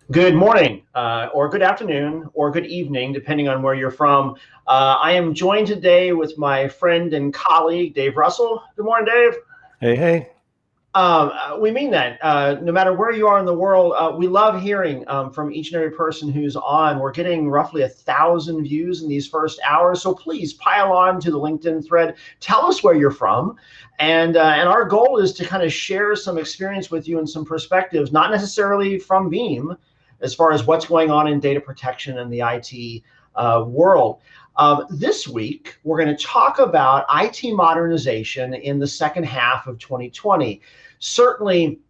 Good morning, or good afternoon, or good evening, depending on where you're from. I am joined today with my friend and colleague, Dave Russell. Good morning, Dave. Hey, hey. We mean that. No matter where you are in the world, we love hearing from each and every person who's on. We're getting roughly 1,000 views in these first hours, so please pile on to the LinkedIn thread. Tell us where you're from, and our goal is to kind of share some experience with you and some perspectives, not necessarily from Veeam, as far as what's going on in data protection and the IT world. This week, we're going to talk about IT modernization in the second half of 2020. Certainly,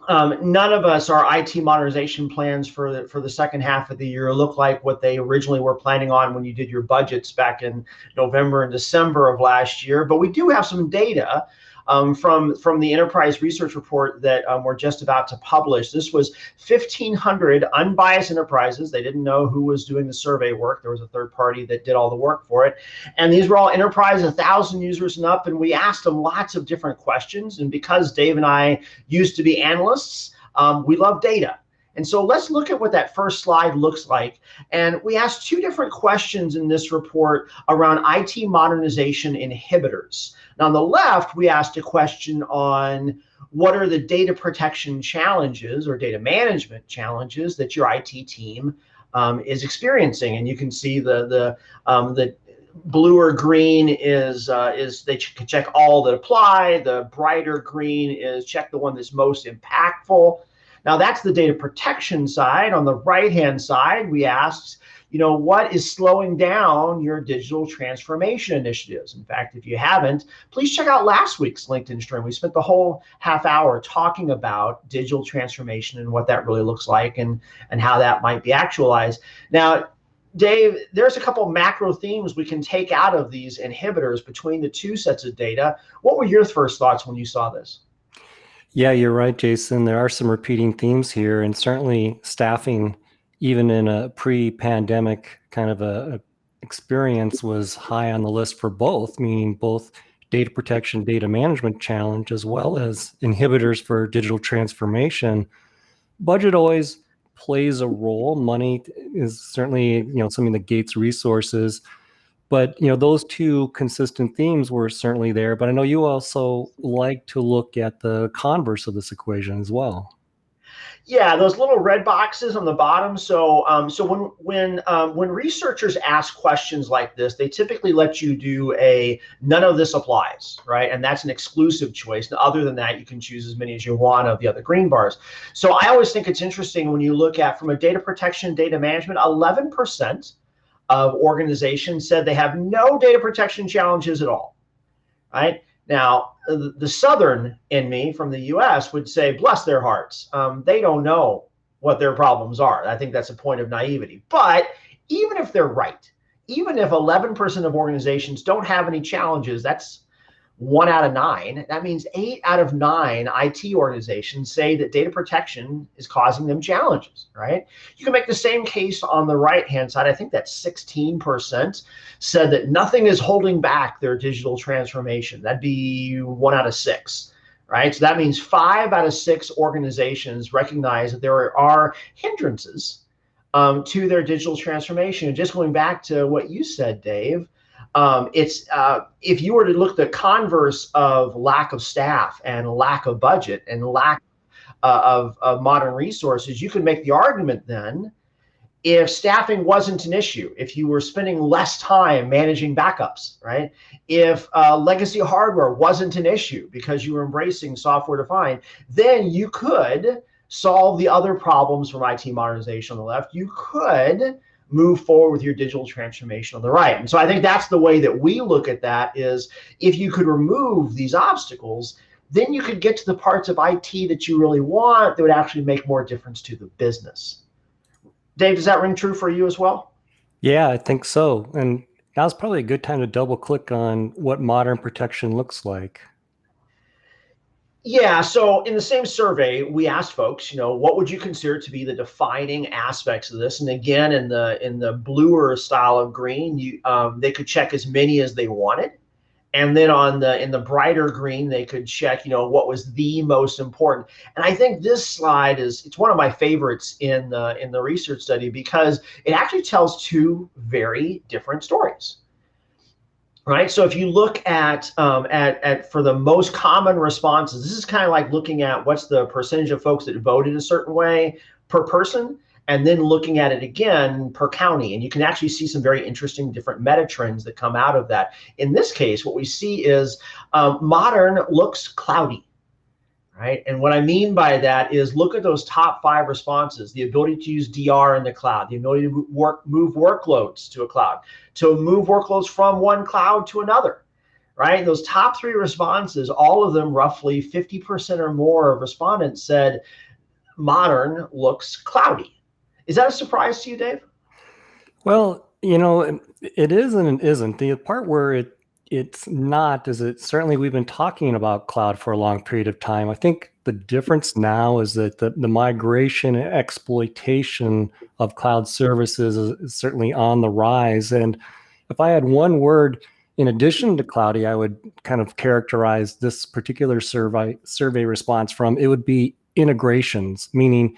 none of us, our IT modernization plans for the second half of the year look like what they originally were planning on when you did your budgets back in November and December of last year. But we do have some data from the enterprise research report that we're just about to publish. This was 1,500 unbiased enterprises. They didn't know who was doing the survey work. There was a third party that did all the work for it. And these were all enterprise, 1,000 users and up. And we asked them lots of different questions. And because Dave and I used to be analysts, we love data. And so let's look at what that first slide looks like. And we asked two different questions in this report around IT modernization inhibitors. Now, on the left, we asked a question on what are the data protection challenges or data management challenges that your IT team is experiencing. And you can see the blue or green is they can check all that apply. The brighter green is check the one that's most impactful. Now that's the data protection side. On the right-hand side, we asked, what is slowing down your digital transformation initiatives? In fact, if you haven't, please check out last week's LinkedIn stream. We spent the whole half hour talking about digital transformation and what that really looks like and how that might be actualized. Now, Dave, there's a couple macro themes we can take out of these inhibitors between the two sets of data. What were your first thoughts when you saw this? Yeah, you're right, Jason. There are some repeating themes here, and certainly staffing, even in a pre-pandemic kind of a experience, was high on the list for both, meaning both data protection, data management challenge, as well as inhibitors for digital transformation. Budget always plays a role. Money is certainly, something that gates resources. But those two consistent themes were certainly there. But I know you also like to look at the converse of this equation as well. Yeah, those little red boxes on the bottom. So when researchers ask questions like this, they typically let you do a none of this applies, right? And that's an exclusive choice. And other than that, you can choose as many as you want of the other green bars. So I always think it's interesting when you look at from a data protection, data management, 11% of organizations said they have no data protection challenges at all, right? Now, the Southern in me from the US would say, bless their hearts. They don't know what their problems are. I think that's a point of naivety. But even if they're right, even if 11% of organizations don't have any challenges, that's 1 out of 9. That means 8 out of 9 IT organizations say that data protection is causing them challenges, right? You can make the same case on the right-hand side. I think that's 16% said that nothing is holding back their digital transformation. That'd be 1 out of 6, right? So that means 5 out of 6 organizations recognize that there are hindrances to their digital transformation. And just going back to what you said, Dave, it's if you were to look at the converse of lack of staff and lack of budget and lack of modern resources, you could make the argument then if staffing wasn't an issue, if you were spending less time managing backups, right? If legacy hardware wasn't an issue because you were embracing software defined, then you could solve the other problems from IT modernization on the left. You could move forward with your digital transformation on the right. And so I think that's the way that we look at that is if you could remove these obstacles, then you could get to the parts of IT that you really want that would actually make more difference to the business. Dave, does that ring true for you as well? Yeah, I think so. And now's probably a good time to double click on what modern protection looks like. Yeah, so in the same survey, we asked folks, what would you consider to be the defining aspects of this? And again, in the bluer style of green, they could check as many as they wanted. And then in the brighter green, they could check, what was the most important. And I think this slide it's one of my favorites in the research study because it actually tells two very different stories. Right. So if you look at for the most common responses, this is kind of like looking at what's the percentage of folks that voted a certain way per person, and then looking at it again per county. And you can actually see some very interesting different meta trends that come out of that. In this case, what we see is modern looks cloudy. Right. And what I mean by that is look at those top 5 responses: the ability to use DR in the cloud, the ability to move workloads to a cloud, to move workloads from one cloud to another. Right. Those top 3 responses, all of them, roughly 50% or more of respondents said modern looks cloudy. Is that a surprise to you, Dave? Well, it is and it isn't. The part where it's not is that certainly we've been talking about cloud for a long period of time. I think the difference now is that the migration and exploitation of cloud services is certainly on the rise. And if I had one word in addition to cloudy, I would kind of characterize this particular survey response from, it would be integrations, meaning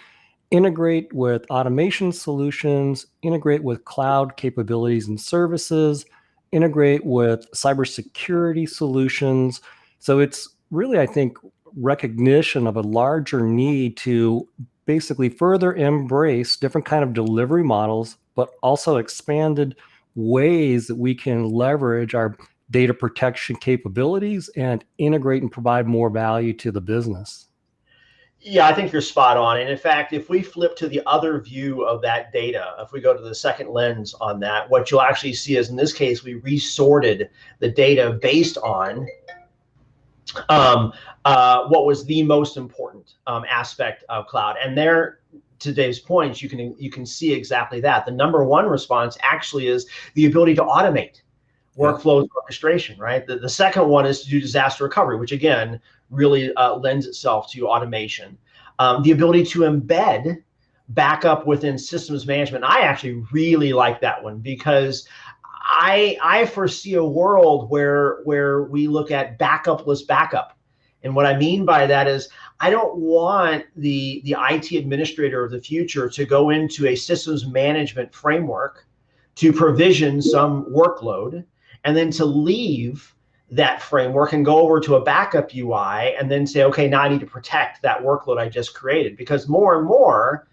integrate with automation solutions, integrate with cloud capabilities and services, integrate with cybersecurity solutions. So it's really, I think, recognition of a larger need to basically further embrace different kind of delivery models, but also expanded ways that we can leverage our data protection capabilities and integrate and provide more value to the business. Yeah, I think you're spot on. And in fact, if we flip to the other view of that data, if we go to the second lens on that, what you'll actually see is, in this case, we resorted the data based on what was the most important aspect of cloud. And there, to Dave's point, you can see exactly that. The number 1 response actually is the ability to automate workflows orchestration, right? The second one is to do disaster recovery, which again really lends itself to automation. The ability to embed backup within systems management. I actually really like that one because I foresee a world where we look at backupless backup. And what I mean by that is I don't want the IT administrator of the future to go into a systems management framework to provision some workload and then to leave that framework and go over to a backup UI and then say, okay, now I need to protect that workload I just created. Because more and more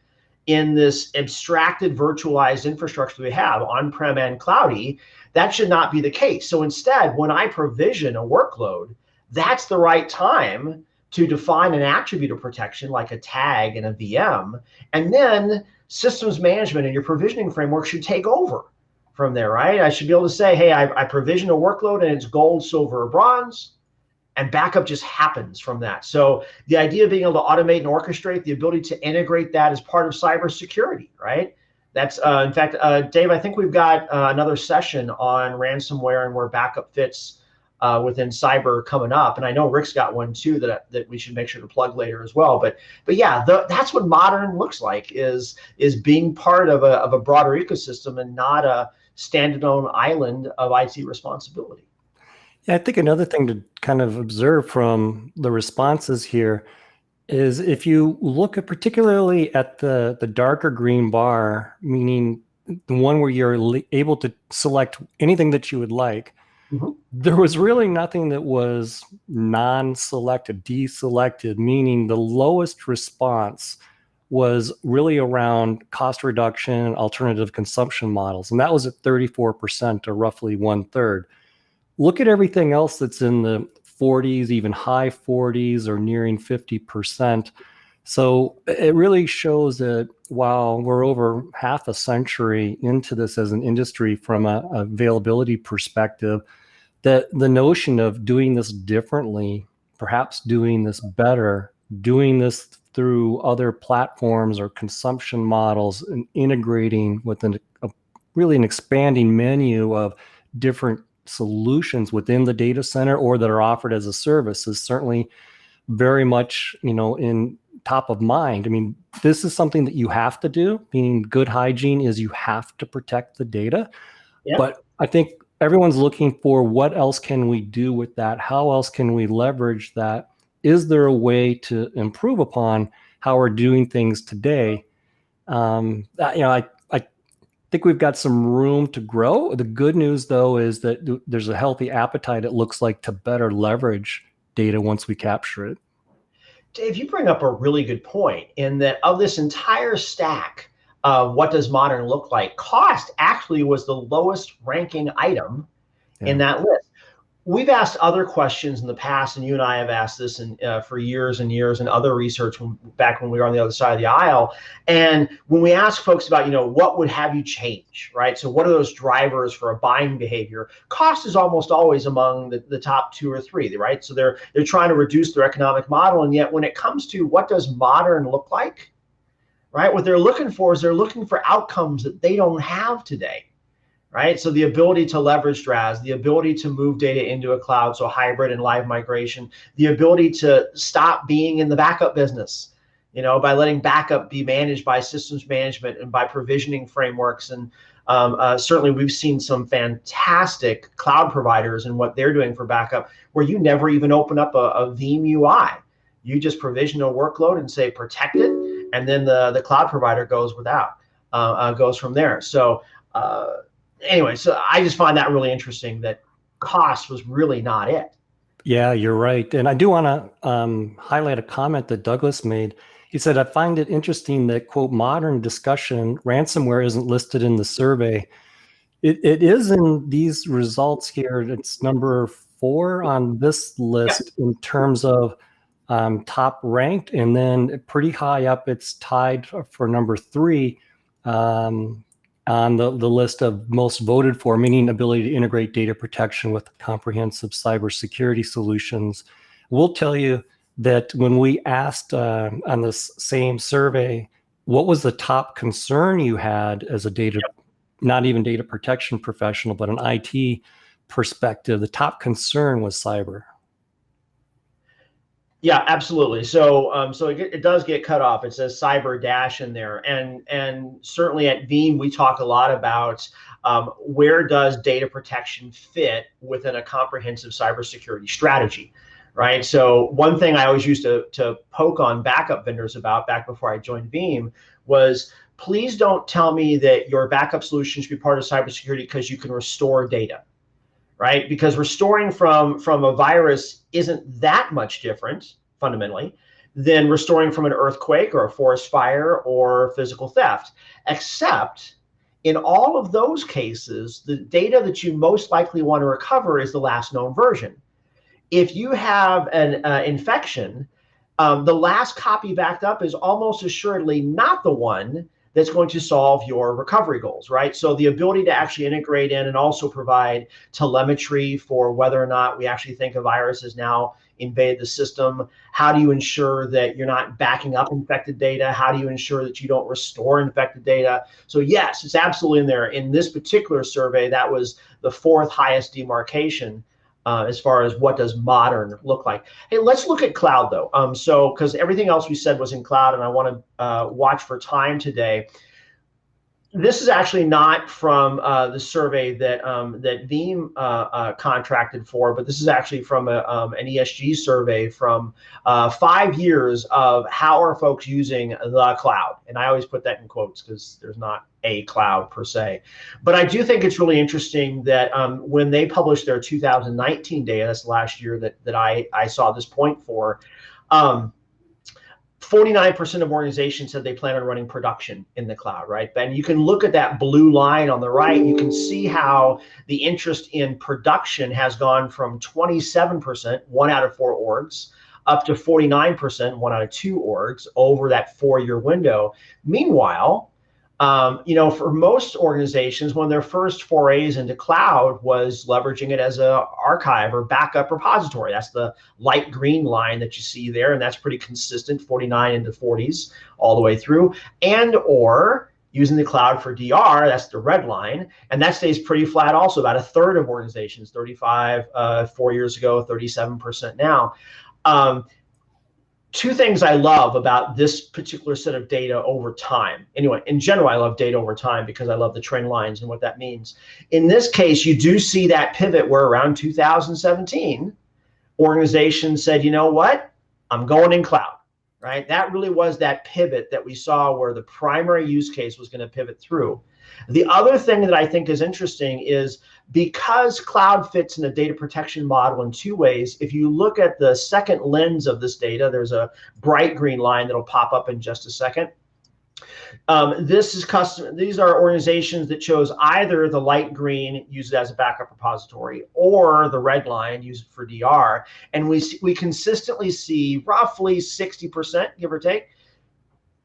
in this abstracted virtualized infrastructure we have on-prem and cloudy, that should not be the case. So instead, when I provision a workload, that's the right time to define an attribute of protection like a tag in a VM. And then systems management and your provisioning framework should take over from there, right? I should be able to say, hey, I provision a workload and it's gold, silver, or bronze, and backup just happens from that. So the idea of being able to automate and orchestrate, the ability to integrate that as part of cybersecurity, right? That's in fact, Dave, I think we've got another session on ransomware and where backup fits within cyber coming up, and I know Rick's got one too that we should make sure to plug later as well. But yeah, that's what modern looks like is being part of a broader ecosystem and not a standalone island of IT responsibility. Yeah, I think another thing to kind of observe from the responses here is if you look at particularly at the darker green bar, meaning the one where you're able to select anything that you would like, there was really nothing that was non-selected, deselected, meaning the lowest response was really around cost reduction, alternative consumption models. And that was at 34%, or roughly 1/3. Look at everything else that's in the 40s, even high 40s, or nearing 50%. So it really shows that while we're over half a century into this as an industry from a availability perspective, that the notion of doing this differently, perhaps doing this better, doing this through other platforms or consumption models, and integrating with really an expanding menu of different solutions within the data center or that are offered as a service is certainly very much, in top of mind. I mean, this is something that you have to do, meaning good hygiene is you have to protect the data. Yeah. But I think everyone's looking for what else can we do with that? How else can we leverage that? Is there a way to improve upon how we're doing things today? I think we've got some room to grow. The good news, though, is that there's a healthy appetite, it looks like, to better leverage data once we capture it. Dave, you bring up a really good point in that of this entire stack of what does modern look like, cost actually was the lowest ranking item in that list. We've asked other questions in the past, and you and I have asked this for years and years, and other research back when we were on the other side of the aisle. And when we ask folks about, what would have you change, right? So what are those drivers for a buying behavior? Cost is almost always among the top 2 or 3, right? So they're trying to reduce their economic model, and yet when it comes to what does modern look like, right? What they're looking for is they're looking for outcomes that they don't have today. Right? So the ability to leverage DRaaS, the ability to move data into a cloud, so hybrid and live migration, the ability to stop being in the backup business, by letting backup be managed by systems management and by provisioning frameworks. And certainly we've seen some fantastic cloud providers and what they're doing for backup, where you never even open up a Veeam UI. You just provision a workload and say protect it, and then the cloud provider goes goes from there. So anyway, so I just find that really interesting that cost was really not it. Yeah, you're right. And I do want to highlight a comment that Douglas made. He said, I find it interesting that, quote, modern discussion ransomware isn't listed in the survey. It is in these results here. It's number 4 on this list in terms of top ranked, and then pretty high up, it's tied for number 3 on the list of most voted for, meaning ability to integrate data protection with comprehensive cybersecurity solutions. We'll tell you that when we asked on this same survey, what was the top concern you had as a data, not even data protection professional, but an IT perspective, the top concern was cyber. Yeah, absolutely. So it does get cut off. It says cyber dash in there, and certainly at Veeam we talk a lot about where does data protection fit within a comprehensive cybersecurity strategy, right? So one thing I always used to poke on backup vendors about back before I joined Veeam was, please don't tell me that your backup solution should be part of cybersecurity because you can restore data. Right? Because restoring from a virus isn't that much different, fundamentally, than restoring from an earthquake or a forest fire or physical theft. Except in all of those cases, the data that you most likely want to recover is the last known version. If you have an infection, the last copy backed up is almost assuredly not the one that's going to solve your recovery goals, right? So the ability to actually integrate in and also provide telemetry for whether or not we actually think a virus has now invaded the system. How do you ensure that you're not backing up infected data? How do you ensure that you don't restore infected data? So yes, it's absolutely in there. In this particular survey, that was the 4th highest demarcation as far as what does modern look like. Hey, let's look at cloud though. So because everything else we said was in cloud, and I want to watch for time today. This is actually not from the survey that Veeam contracted for, but this is actually from an ESG survey from 5 years of how are folks using the cloud. And I always put that in quotes because there's not a cloud per se. But I do think it's really interesting that when they published their 2019 data, that's last year that I saw this point for, 49% of organizations said they plan on running production in the cloud, right? And you can look at that blue line on the right. You can see how the interest in production has gone from 27%, 1 out of 4 orgs, up to 49%, 1 out of 2 orgs over that 4-year window. Meanwhile, for most organizations, one of their first forays into cloud was leveraging it as a archive or backup repository. That's the light green line that you see there, and that's pretty consistent, 49 into 40s all the way through, and or using the cloud for DR, that's the red line, and that stays pretty flat also, about 1/3 of organizations, 35 4 years ago, 37% now. two things I love about this particular set of data over time. Anyway, in general, I love data over time because I love the trend lines and what that means. In this case, you do see that pivot where around 2017, organizations said, you know what, I'm going in cloud, right? That really was that pivot that we saw where the primary use case was going to pivot through. The other thing that I think is interesting is because cloud fits in a data protection model in two ways. If you look at the second lens of this data, there's a bright green line that'll pop up in just a second. This is custom. These are organizations that chose either the light green, use it as a backup repository, or the red line, use it for DR. And we consistently see roughly 60%, give or take,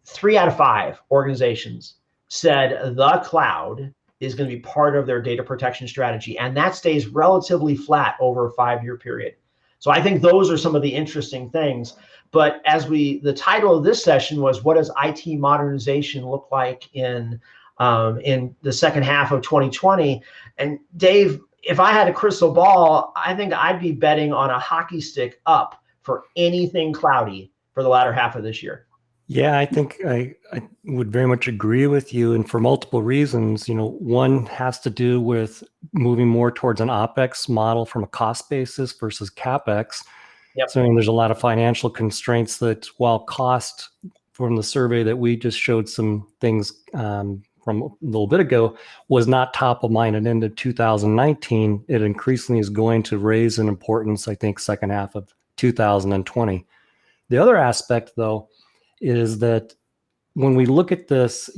3 out of 5 organizations said the cloud is going to be part of their data protection strategy, and that stays relatively flat over a 5-year period. So I think those are some of the interesting things. But the title of this session was, what does IT modernization look like in the second half of 2020? And Dave, if I had a crystal ball, I think I'd be betting on a hockey stick up for anything cloudy for the latter half of this year. Yeah, I think I would very much agree with you, and for multiple reasons. One has to do with moving more towards an OpEx model from a cost basis versus CapEx. Yep. So there's a lot of financial constraints that, while cost, from the survey that we just showed some things from a little bit ago, was not top of mind at the end of 2019, it increasingly is going to raise in importance, I think, second half of 2020. The other aspect, though, is that when we look at this,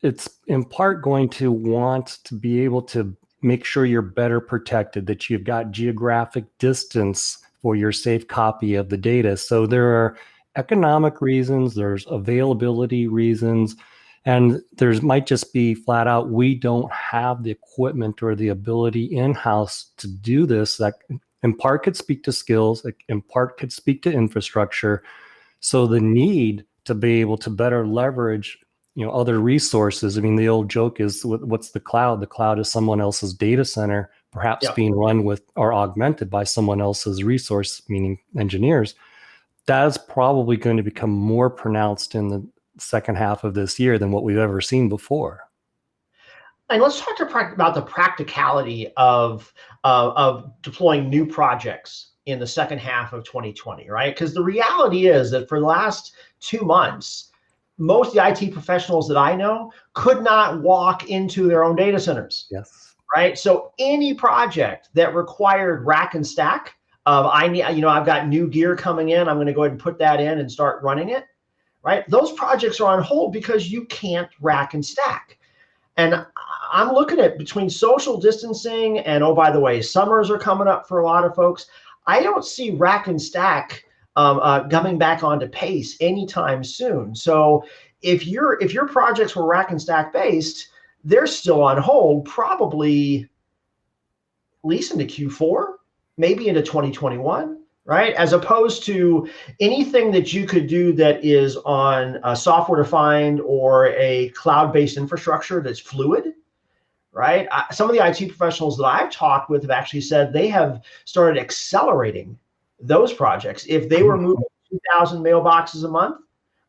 it's in part going to want to be able to make sure you're better protected, that you've got geographic distance for your safe copy of the data. So there are economic reasons, there's availability reasons, and there's might just be flat out, we don't have the equipment or the ability in-house to do this. That in part could speak to skills, in part could speak to infrastructure. So the need to be able to better leverage, other resources. I mean, the old joke is, what's the cloud? The cloud is someone else's data center, perhaps being run with or augmented by someone else's resource, meaning engineers. That is probably going to become more pronounced in the second half of this year than what we've ever seen before. And let's talk about the practicality of deploying new projects in the second half of 2020, right? Because the reality is that for the last 2 months, most of the IT professionals that I know could not walk into their own data centers. Yes. Right. So any project that required rack and stack of I've got new gear coming in, I'm going to go ahead and put that in and start running it. Right. Those projects are on hold because you can't rack and stack. And I'm looking at between social distancing and, oh, by the way, summers are coming up for a lot of folks. I don't see rack and stack coming back onto pace anytime soon. So if your projects were rack and stack based, they're still on hold, probably at least into Q4, maybe into 2021, right? As opposed to anything that you could do that is on a software defined or a cloud-based infrastructure that's fluid. Right. Some of the IT professionals that I've talked with have actually said they have started accelerating those projects. If they were moving 2,000 mailboxes a month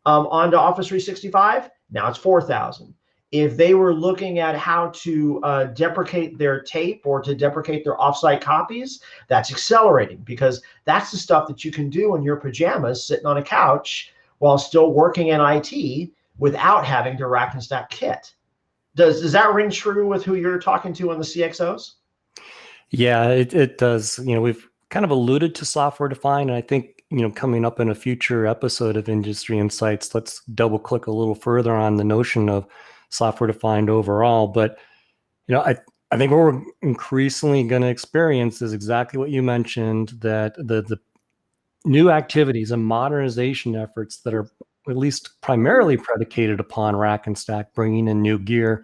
onto Office 365, now it's 4,000. If they were looking at how to deprecate their tape or to deprecate their offsite copies, that's accelerating, because that's the stuff that you can do in your pajamas sitting on a couch while still working in IT without having to rack and stack kit. Does that ring true with who you're talking to on the CXOs? Yeah, it does. We've kind of alluded to software defined, and I think, coming up in a future episode of Industry Insights, let's double click a little further on the notion of software defined overall. But, I think what we're increasingly going to experience is exactly what you mentioned, that the new activities and modernization efforts that are at least primarily predicated upon rack and stack, bringing in new gear,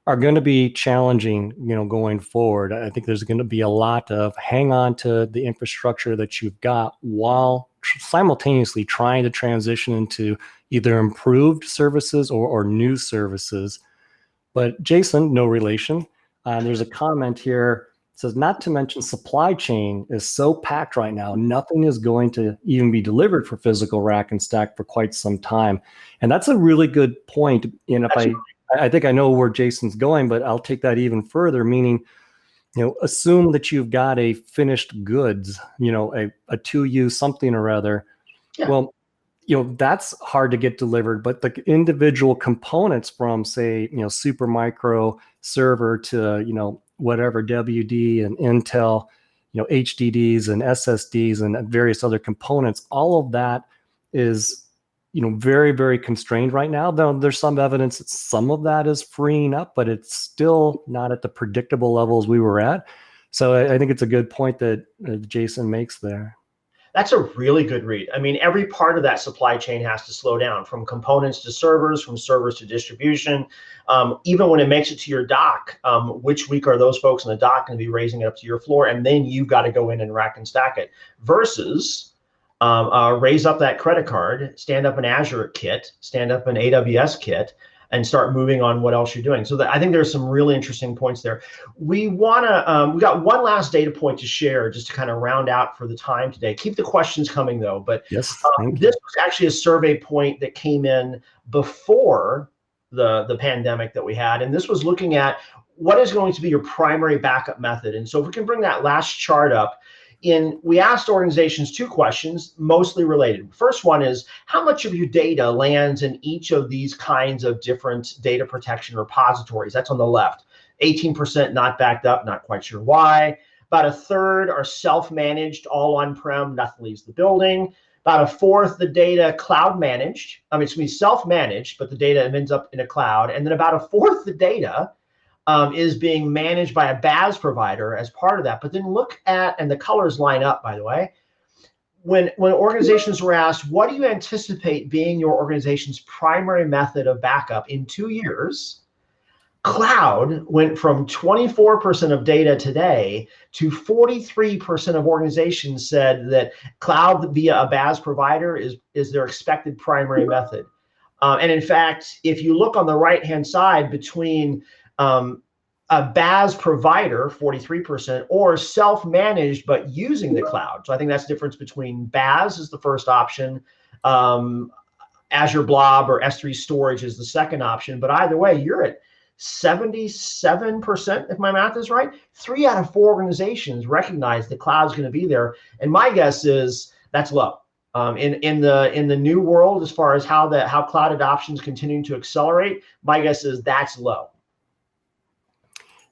are going to be challenging, going forward. I think there's going to be a lot of hang on to the infrastructure that you've got while simultaneously trying to transition into either improved services or new services. But Jason, no relation. There's a comment here says, not to mention supply chain is so packed right now, nothing is going to even be delivered for physical rack and stack for quite some time. And that's a really good point. And if I think I know where Jason's going, but I'll take that even further, meaning, assume that you've got a finished goods, a to-use something or other. Yeah. Well, that's hard to get delivered, but the individual components from, say, super micro server to, whatever WD and Intel, HDDs and SSDs and various other components, all of that is, very, very constrained right now. Though there's some evidence that some of that is freeing up, but it's still not at the predictable levels we were at. So I think it's a good point that Jason makes there. That's a really good read. I mean, every part of that supply chain has to slow down, from components to servers, from servers to distribution. Even when it makes it to your dock, which week are those folks in the dock going to be raising it up to your floor? And then you've got to go in and rack and stack it, versus raise up that credit card, stand up an Azure kit, stand up an AWS kit, and start moving on what else you're doing. So I think there's some really interesting points there. We got one last data point to share just to kind of round out for the time today. Keep the questions coming though, but yes, this was actually a survey point that came in before the pandemic that we had. And this was looking at what is going to be your primary backup method. And so if we can bring that last chart up, we asked organizations two questions, mostly related. First one is, how much of your data lands in each of these kinds of different data protection repositories? That's on the left. 18% not backed up, not quite sure why. About a third are self-managed, all on-prem, nothing leaves the building. About a fourth, the data cloud managed. It's going to be self-managed, but the data ends up in a cloud. And then about a fourth, the data is being managed by a BaaS provider as part of that. But then look at, and the colors line up, by the way, when organizations were asked, what do you anticipate being your organization's primary method of backup in 2 years? Cloud went from 24% of data today to 43% of organizations said that cloud via a BaaS provider is their expected primary method. And in fact, if you look on the right-hand side between a BaaS provider, 43%, or self-managed but using the cloud. So I think that's the difference between BaaS is the first option, Azure Blob or S3 storage is the second option. But either way, you're at 77%, if my math is right. 3 out of 4 organizations recognize the cloud's going to be there. And my guess is that's low. In the new world, as far as how cloud adoption is continuing to accelerate, my guess is that's low.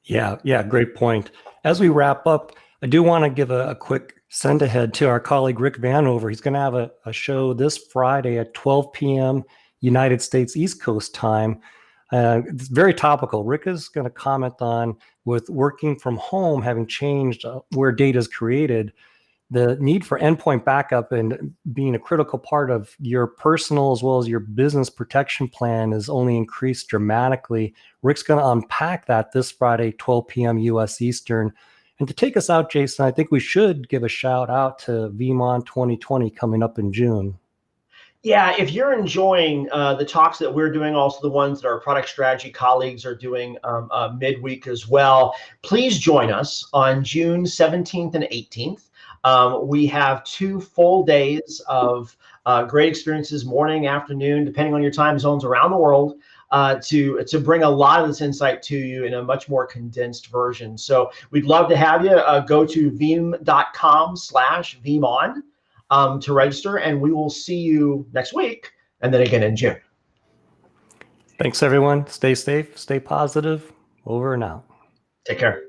Yeah, great point. As we wrap up, I do want to give a quick send ahead to our colleague Rick Vanover. He's going to have a show this Friday at 12 p.m. United States East Coast time. It's very topical. Rick is going to comment on, with working from home having changed where data is created, the need for endpoint backup and being a critical part of your personal as well as your business protection plan has only increased dramatically. Rick's going to unpack that this Friday, 12 p.m. U.S. Eastern. And to take us out, Jason, I think we should give a shout out to Veeam 2020 coming up in June. Yeah, if you're enjoying the talks that we're doing, also the ones that our product strategy colleagues are doing midweek as well, please join us on June 17th and 18th. We have 2 full days of great experiences, morning, afternoon, depending on your time zones around the world, to bring a lot of this insight to you in a much more condensed version. So we'd love to have you. Go to veeam.com/veeamon to register, and we will see you next week, and then again in June. Thanks, everyone. Stay safe, stay positive. Over and out. Take care.